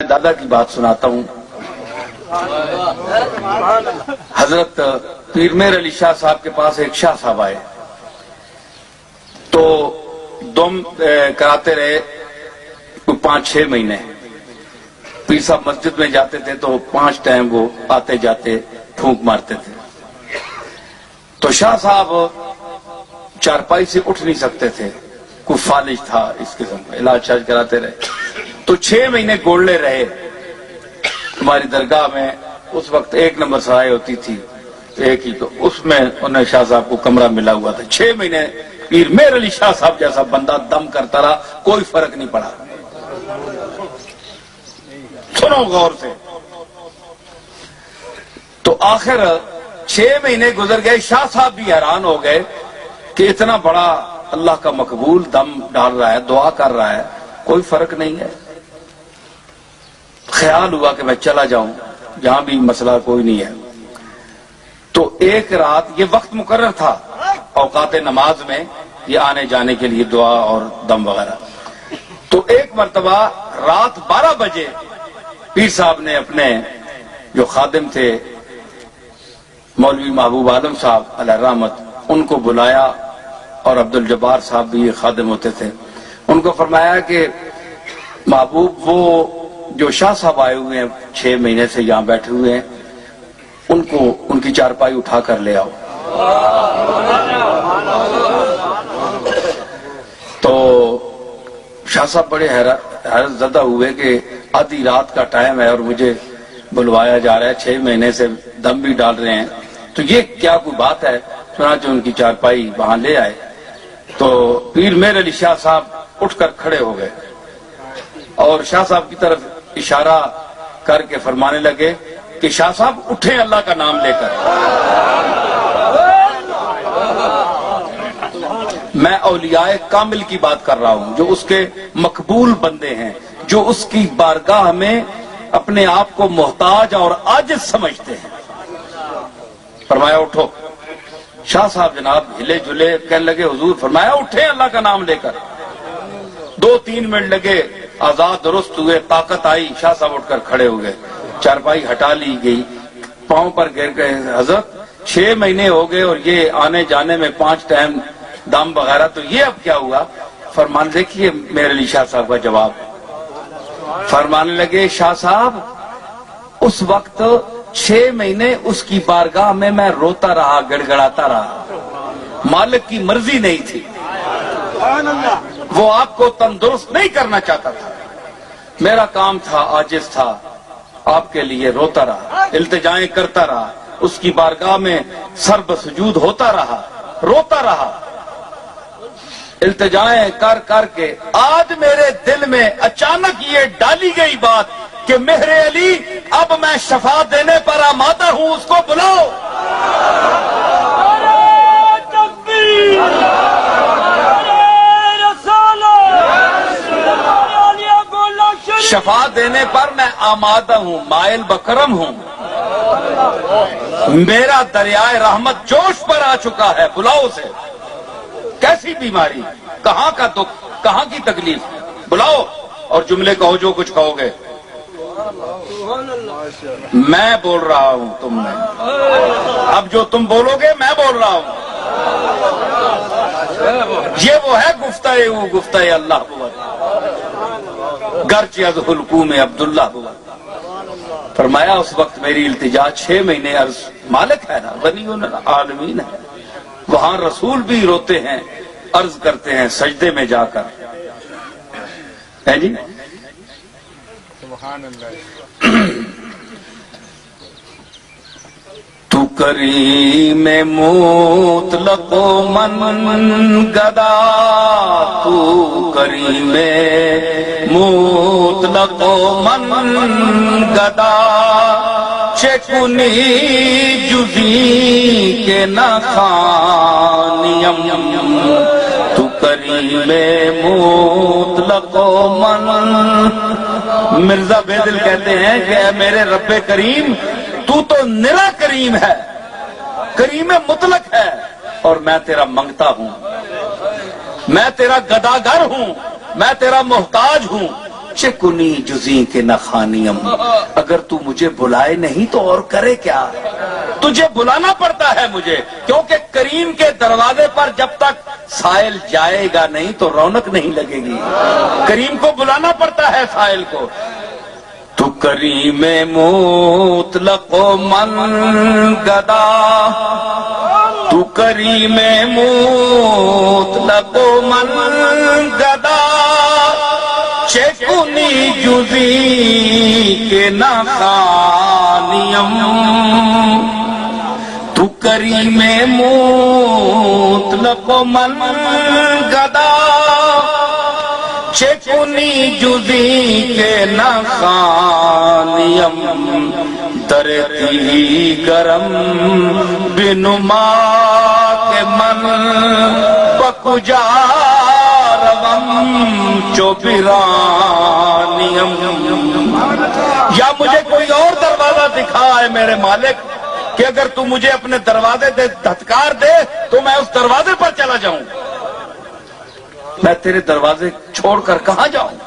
दादा की बात सुनाता हूँ। हजरत पीर मेर अली शाह साहब के पास एक शाह साहब आए तो दम कराते रहे 5-6 महीने। पीर साहब मस्जिद में जाते थे तो 5 टाइम वो आते जाते फूंक मारते थे। तो शाह साहब चारपाई से उठ नहीं सकते थे, कोई फालिज था इस किस्म का, इलाज शाज कराते रहे। तो 6 महीने गोड़ले रहे। हमारी दरगाह में उस वक्त 1 नंबर सराय होती थी, एक ही, तो उसमें उन्हें शाह साहब को कमरा मिला हुआ था। 6 महीने पीर मेर अली शाह साहब जैसा बंदा दम करता रहा, कोई फर्क नहीं पड़ा। सुनो गौर से। तो आखिर 6 महीने गुजर गए। शाह साहब भी हैरान हो गए कि इतना बड़ा अल्लाह का मकबूल दम डाल रहा है, दुआ कर रहा है, कोई फर्क नहीं है। ख्याल हुआ कि मैं चला जाऊं, जहां भी मसला कोई नहीं है। तो एक रात, ये वक्त मुकर्रर था औकात नमाज में, ये आने जाने के लिए दुआ और दम वगैरह। तो एक मर्तबा रात 12 बजे पीर साहब ने अपने जो खादिम थे मौलवी महबूब आलम साहब अलैहि रहमत, उनको बुलाया, और अब्दुल जब्बार साहब भी ये खादिम होते थे। उनको फरमाया कि महबूब, वो जो शाह साहब आए हुए हैं 6 महीने से यहां बैठे हुए हैं, उनको उनकी चारपाई उठा कर ले आओ। तो शाह साहब बड़े हैरत ज़दा हुए कि आधी रात का टाइम है और मुझे बुलवाया जा रहा है, 6 महीने से दम भी डाल रहे हैं, तो ये क्या कोई बात है। चुनांचे उनकी चारपाई वहां ले आए। तो पीर मेर अली शाह साहब उठकर खड़े हो गए और शाह साहब की तरफ इशारा करके फरमाने लगे कि शाह साहब उठे अल्लाह का नाम लेकर। मैं औलियाए कामिल की बात कर रहा हूं, जो उसके मकबूल बंदे हैं, जो उसकी बारगाह में अपने आप को मोहताज और आजिज समझते हैं। फरमाया उठो। शाह साहब जनाब हिले जुले, कहने लगे हुजूर, फरमाया उठे अल्लाह का नाम लेकर। 2-3 मिनट लगे, आजाद दुरुस्त हुए, ताकत आई, शाह साहब उठकर खड़े हो गए। चारपाई हटा ली गई, पांव पर गिर गए। हजरत 6 महीने हो गए और ये आने जाने में 5 टाइम दम वगैरह, तो ये अब क्या हुआ। फरमान देखिए मेरे अली शाह साहब का जवाब। फरमाने लगे, शाह साहब उस वक्त 6 महीने उसकी बारगाह में मैं रोता रहा, गड़गड़ाता रहा। मालिक की मर्जी नहीं थी, वो आपको तंदुरुस्त नहीं करना चाहता था। मेरा काम था, आजिज था, आपके लिए रोता रहा, इल्तिजाएं करता रहा, उसकी बारगाह में सर्ब सुजूद होता रहा, रोता रहा, इल्तिजाएं कर करके। आज मेरे दिल में अचानक ये डाली गई बात कि मेरे अली, अब मैं शफा देने पर आमादा हूं, उसको बुलाओ। शफा देने पर मैं आमादा हूं, माइल बकरम हूं। मेरा दरियाए रहमत जोश पर आ चुका है, बुलाओ उसे। कैसी बीमारी, कहां का दुख, कहां की तकलीफ, बुलाओ और जुमले कहो जो कुछ कहोगे। मैं बोल रहा हूं, तुम नहीं। अब जो तुम बोलोगे मैं बोल रहा हूं। ये वो है गुफ्ताए अल्लाह हुआ, गर्च अज़हुल्कू में अब्दुल्ला हुआ। फरमाया उस वक्त मेरी इल्तिजा 6 महीने अर्ज, मालिक है ना, गनीयुन आलमीन है, वहां रसूल भी रोते हैं, अर्ज करते हैं सजदे में जाकर, है जी। तू करीम मुतलको मन गदा, तू करीम मुतलको मन गदा, चेकुनी जुजी के न खानियम, तू करीम मुतलको मन। मिर्जा बेदिल कहते हैं कि मेरे रब्बे करीम, तू तो निरा करीम है, करीम मुतलक है, और मैं तेरा मंगता हूं, मैं तेरा गदागर हूं, मैं तेरा मोहताज हूं। چکنی جزی کے نخانیم، اگر تو مجھے بلائے نہیں تو اور کرے کیا؟ تجھے بلانا پڑتا ہے مجھے، کیونکہ کریم کے دروازے پر جب تک سائل جائے گا نہیں تو رونق نہیں لگے گی۔ کریم کو بلانا پڑتا ہے سائل کو۔ تو کریم مطلق و من گدا، تو کریم مطلق و من گدا، چکنی جزی کے نخانیم، تو کریم مطلق و من گدا، چکنی جزی کے نخانیم، درتی گرم بنما کے من بکجا روم چوپرانیم۔ یا مجھے کوئی اور دروازہ دکھا ہے میرے مالک کہ اگر تو مجھے اپنے دروازے دے دھتکار دے تو میں اس دروازے پر چلا جاؤں۔ میں تیرے دروازے چھوڑ کر کہاں جاؤں؟